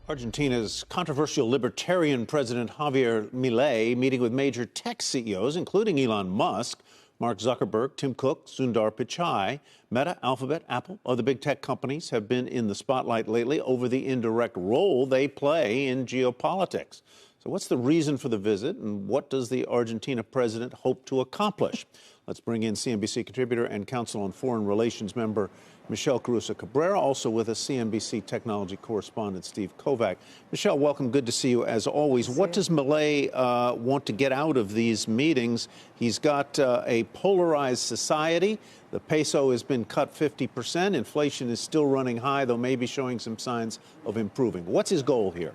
Argentina's controversial libertarian president Javier Milei meeting with major tech CEOs, including Elon Musk, Mark Zuckerberg, Tim Cook, Sundar Pichai. Meta, Alphabet, Apple, other big tech companies have been in the spotlight lately over the indirect role they play in geopolitics. So what's the reason for the visit, and what does the Argentina president hope to accomplish? Let's bring in CNBC contributor and Council on Foreign Relations member Michelle Caruso-Cabrera, also with us, CNBC technology correspondent Steve Kovach. Michelle, welcome. Good to see you as always. What does Milei want to get out of these meetings? He's got a polarized society. The peso has been cut 50%. Inflation is still running high, though maybe showing some signs of improving. What's his goal here?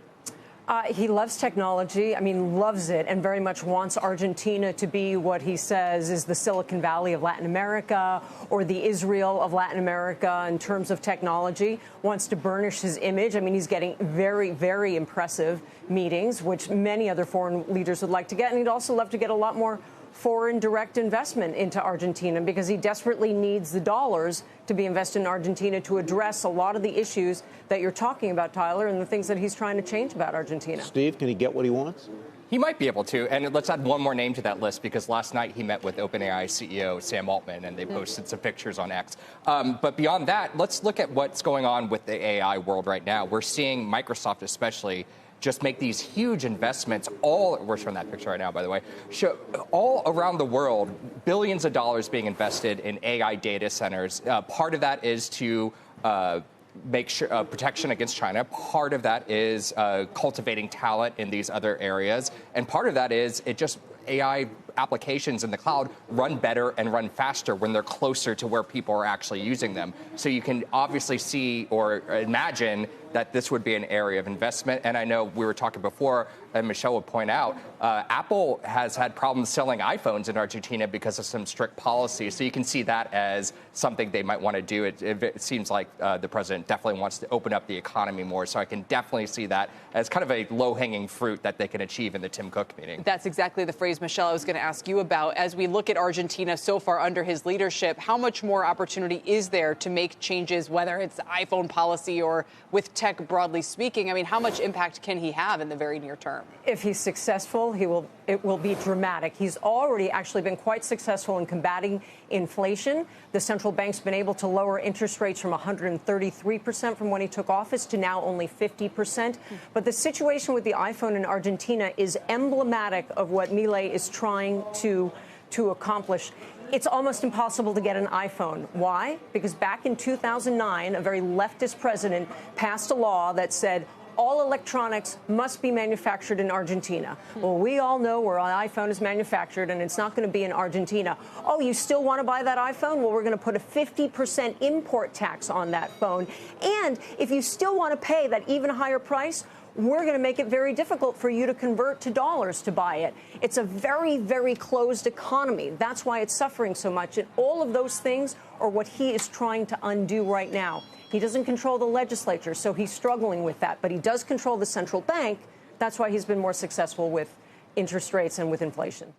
He loves technology, loves it, and very much wants Argentina to be what he says is the Silicon Valley of Latin America or the Israel of Latin America in terms of technology, wants to burnish his image. He's getting very, very impressive meetings, which many other foreign leaders would like to get, and he'd also love to get a lot more foreign direct investment into Argentina because he desperately needs the dollars to be invested in Argentina to address a lot of the issues that you're talking about, Tyler, and the things that he's trying to change about Argentina. Steve, can he get what he wants? He might be able to. And let's add one more name to that list, because last night he met with OpenAI CEO Sam Altman, and they posted some pictures on X. But beyond that, let's look at what's going on with the AI world right now. We're seeing Microsoft especially just make these huge investments we're showing that picture right now, by the way, all around the world, billions of dollars being invested in AI data centers. Part of that is to make sure protection against China. Part of that is cultivating talent in these other areas. And part of that is AI applications in the cloud run better and run faster when they're closer to where people are actually using them. So you can obviously see or imagine that this would be an area of investment. And I know we were talking before, and Michelle would point out, Apple has had problems selling iPhones in Argentina because of some strict policies. So you can see that as something they might want to do. It seems like the president definitely wants to open up the economy more. So I can definitely see that as kind of a low-hanging fruit that they can achieve in the Tim Cook meeting. That's exactly the phrase, Michelle, I was going to ask you about. As we look at Argentina so far under his leadership, how much more opportunity is there to make changes, whether it's iPhone policy or with tech broadly speaking? How much impact can he have in the very near term? If he's successful, it will be dramatic. He's already actually been quite successful in combating inflation. The central bank's been able to lower interest rates from 133% from when he took office to now only 50%. But the situation with the iPhone in Argentina is emblematic of what Milei is trying to accomplish. It's almost impossible to get an iPhone. Why? Because back in 2009, a very leftist president passed a law that said all electronics must be manufactured in Argentina. Well, we all know where an iPhone is manufactured, and it's not going to be in Argentina. Oh, you still want to buy that iPhone? Well, we're going to put a 50% import tax on that phone. And if you still want to pay that even higher price, we're going to make it very difficult for you to convert to dollars to buy it. It's a very, very closed economy. That's why it's suffering so much. And all of those things are what he is trying to undo right now. He doesn't control the legislature, so he's struggling with that. But he does control the central bank. That's why he's been more successful with interest rates and with inflation.